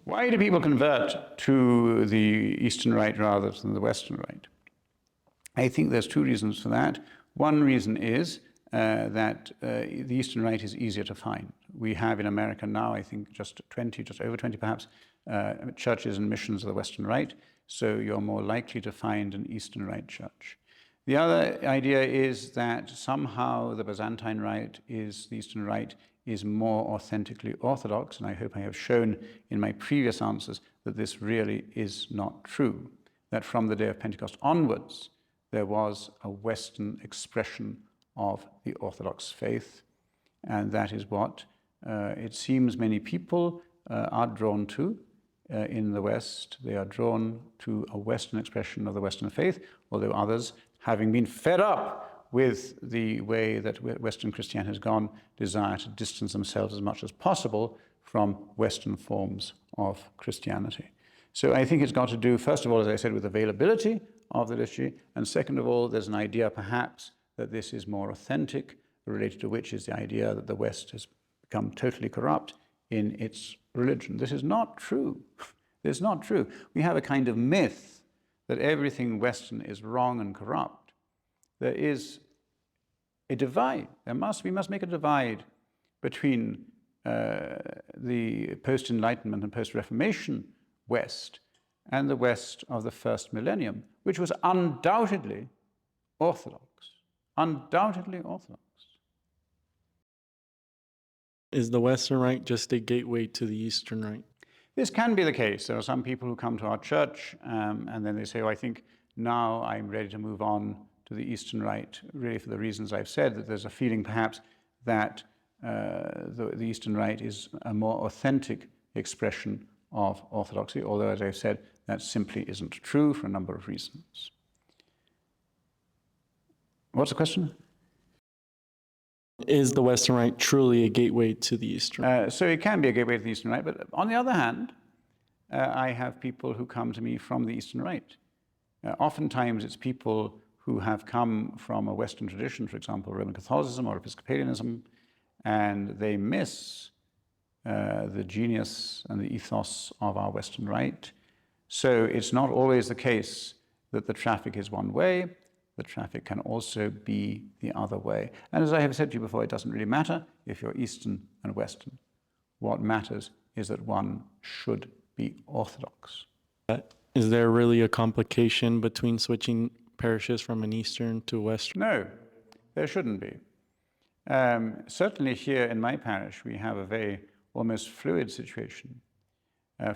Why do people convert to the Eastern Rite rather than the Western Rite? I think there's two reasons for that. One reason is that the Eastern Rite is easier to find. We have in America now, I think, just over 20 perhaps, churches and missions of the Western Rite, so you're more likely to find an Eastern Rite church. The other idea is that somehow the Byzantine Rite the Eastern Rite is more authentically Orthodox, and I hope I have shown in my previous answers that this really is not true, that from the day of Pentecost onwards, there was a Western expression of the Orthodox faith, and that is what it seems many people are drawn to in the West. They are drawn to a Western expression of the Western faith, although others, having been fed up with the way that Western Christianity has gone, desire to distance themselves as much as possible from Western forms of Christianity. So I think it's got to do, first of all, as I said, with availability of the liturgy, and second of all, there's an idea perhaps that this is more authentic, related to which is the idea that the West has become totally corrupt in its religion. This is not true. This is not true. We have a kind of myth that everything Western is wrong and corrupt. There is a divide. We must make a divide between the post-Enlightenment and post-Reformation West and the West of the first millennium, which was undoubtedly Orthodox. Undoubtedly Orthodox. Is the Western Rite just a gateway to the Eastern Rite? This can be the case. There are some people who come to our church and then they say, oh, I think now I'm ready to move on to the Eastern Rite, really for the reasons I've said, that there's a feeling perhaps that the Eastern Rite is a more authentic expression of Orthodoxy, although, as I've said, that simply isn't true for a number of reasons. What's the question? Is the Western Rite truly a gateway to the Eastern Rite? So it can be a gateway to the Eastern Rite, but on the other hand, I have people who come to me from the Eastern Rite. Oftentimes it's people who have come from a Western tradition, for example, Roman Catholicism or Episcopalianism, and they miss the genius and the ethos of our Western Rite. So it's not always the case that the traffic is one way. The traffic can also be the other way. And as I have said to you before, it doesn't really matter if you're Eastern and Western. What matters is that one should be Orthodox. Is there really a complication between switching parishes from an Eastern to a Western? No, there shouldn't be. Certainly here in my parish, we have a very almost fluid situation.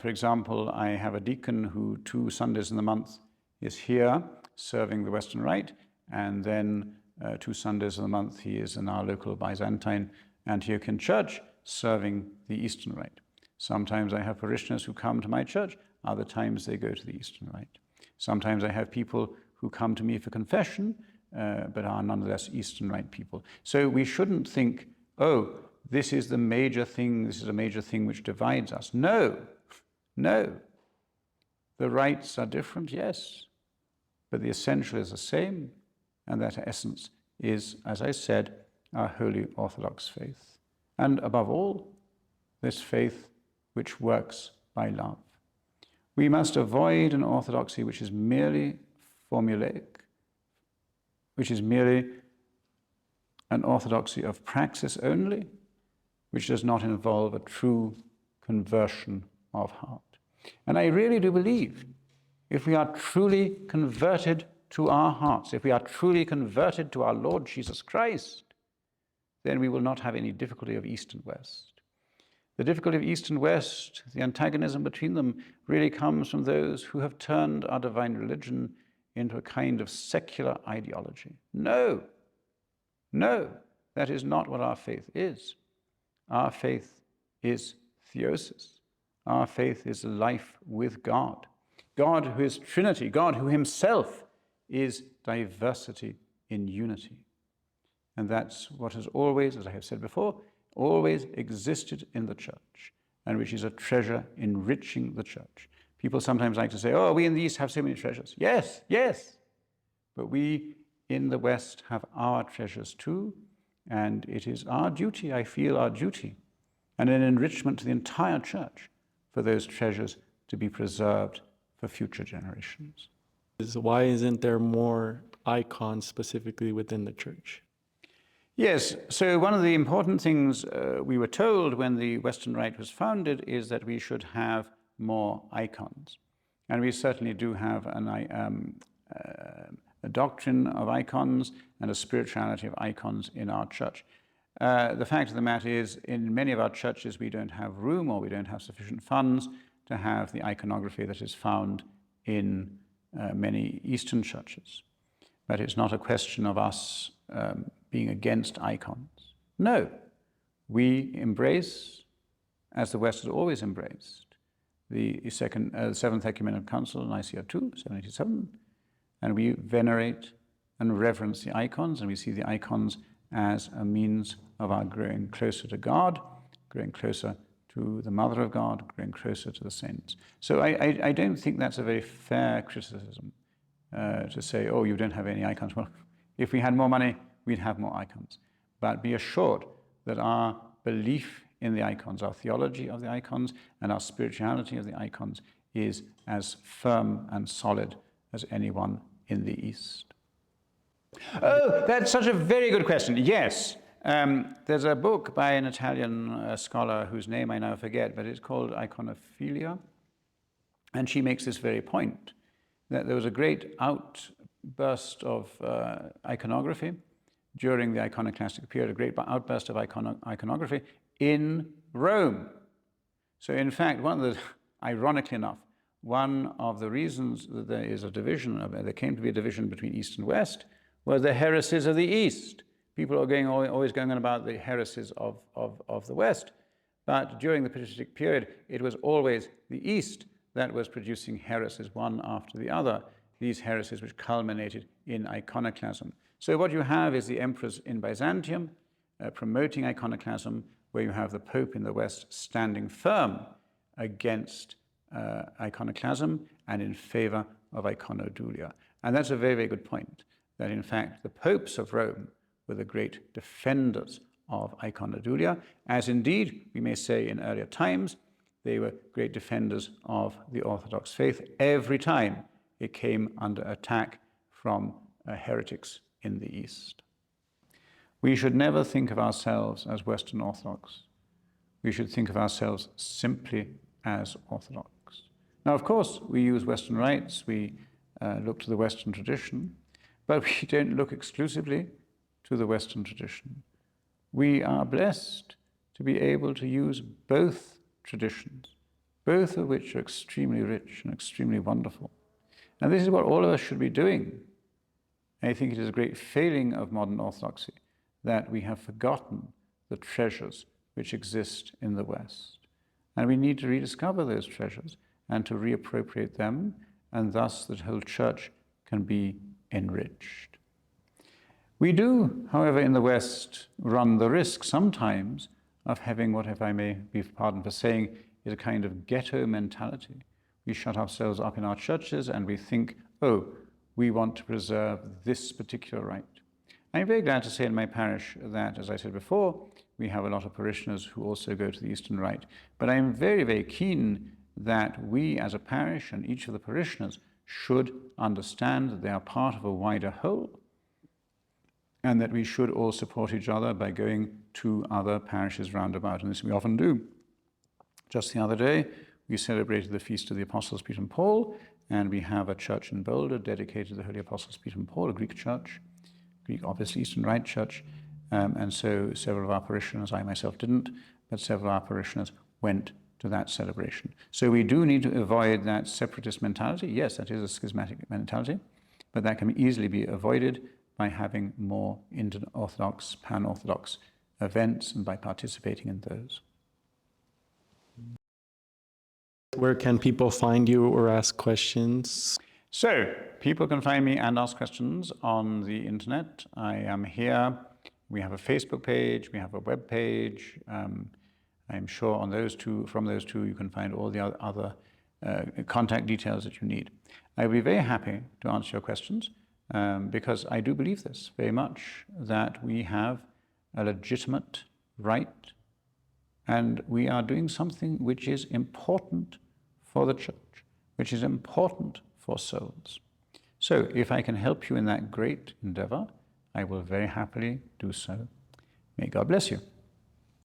For example, I have a deacon who 2 Sundays in the month is here serving the Western Rite, and then 2 Sundays of the month he is in our local Byzantine Antiochian church serving the Eastern Rite. Sometimes I have parishioners who come to my church, other times they go to the Eastern Rite. Sometimes I have people who come to me for confession, but are nonetheless Eastern Rite people. So we shouldn't think, oh, this is the major thing, this is a major thing which divides us. No, no. The rites are different, yes, but the essential is the same, and that essence is, as I said, our holy Orthodox faith. And above all, this faith which works by love. We must avoid an orthodoxy which is merely formulaic, which is merely an orthodoxy of praxis only, which does not involve a true conversion of heart. And I really do believe if we are truly converted to our hearts, if we are truly converted to our Lord Jesus Christ, then we will not have any difficulty of East and West. The difficulty of East and West, the antagonism between them, really comes from those who have turned our divine religion into a kind of secular ideology. No, no, that is not what our faith is. Our faith is theosis. Our faith is life with God. God who is Trinity, God who himself is diversity in unity. And that's what has always, as I have said before, always existed in the church, and which is a treasure enriching the church. People sometimes like to say, oh, we in the East have so many treasures. Yes, yes, but we in the West have our treasures too, and it is our duty, I feel our duty, and an enrichment to the entire church for those treasures to be preserved for future generations. Why isn't there more icons specifically within the church? Yes, so one of the important things we were told when the Western Rite was founded is that we should have more icons. And we certainly do have a doctrine of icons and a spirituality of icons in our church. The fact of the matter is, in many of our churches, we don't have room or we don't have sufficient funds to have the iconography that is found in many Eastern churches. But it's not a question of us being against icons. No, we embrace, as the West has always embraced, the Seventh Ecumenical Council, Nicaea II, 787, and we venerate and reverence the icons, and we see the icons as a means of our growing closer to God, growing closer to the Mother of God, growing closer to the saints. So I don't think that's a very fair criticism to say, oh, you don't have any icons. Well, if we had more money, we'd have more icons. But be assured that our belief in the icons, our theology of the icons, and our spirituality of the icons is as firm and solid as anyone in the East. Oh, that's such a very good question. Yes, there's a book by an Italian scholar whose name I now forget, but it's called Iconophilia, and she makes this very point, that there was a great outburst of iconography during the iconoclastic period, a great outburst of iconography in Rome. So in fact, ironically enough, one of the reasons that there is a division, there came to be a division between East and West, was the heresies of the East. People are always going on about the heresies of the West. But during the patristic period, it was always the East that was producing heresies one after the other, these heresies which culminated in iconoclasm. So what you have is the emperors in Byzantium promoting iconoclasm, where you have the Pope in the West standing firm against iconoclasm and in favor of iconodulia. And that's a very, very good point, that in fact the popes of Rome were the great defenders of iconodulia, as indeed we may say in earlier times they were great defenders of the Orthodox faith every time it came under attack from heretics in the East. We should never think of ourselves as Western Orthodox. We should think of ourselves simply as Orthodox. Now, of course, we use Western rites, we look to the Western tradition, but we don't look exclusively to the Western tradition. We are blessed to be able to use both traditions, both of which are extremely rich and extremely wonderful. And this is what all of us should be doing. I think it is a great failing of modern Orthodoxy that we have forgotten the treasures which exist in the West. And we need to rediscover those treasures and to reappropriate them, and thus the whole church can be enriched. We do, however, in the West run the risk sometimes of having what, if I may be pardoned for saying, is a kind of ghetto mentality. We shut ourselves up in our churches and we think, oh, we want to preserve this particular rite. I'm very glad to say in my parish that, as I said before, we have a lot of parishioners who also go to the Eastern Rite. But I'm very, very keen that we as a parish and each of the parishioners should understand that they are part of a wider whole, and that we should all support each other by going to other parishes round about, and this we often do. Just the other day, we celebrated the feast of the Apostles Peter and Paul, and we have a church in Boulder dedicated to the Holy Apostles Peter and Paul, a Greek church, Greek, obviously, Eastern Rite church, and so several of our parishioners, I myself didn't, but several of our parishioners went to that celebration. So we do need to avoid that separatist mentality. Yes, that is a schismatic mentality, but that can easily be avoided by having more inter-Orthodox, pan-Orthodox events and by participating in those. Where can people find you or ask questions? So, people can find me and ask questions on the internet. I am here. We have a Facebook page, we have a web page. I'm sure on from those two, you can find all the other contact details that you need. I will be very happy to answer your questions because I do believe this very much, that we have a legitimate right And we are doing something which is important for the church, which is important for souls. So if I can help you in that great endeavor, I will very happily do so. May God bless you.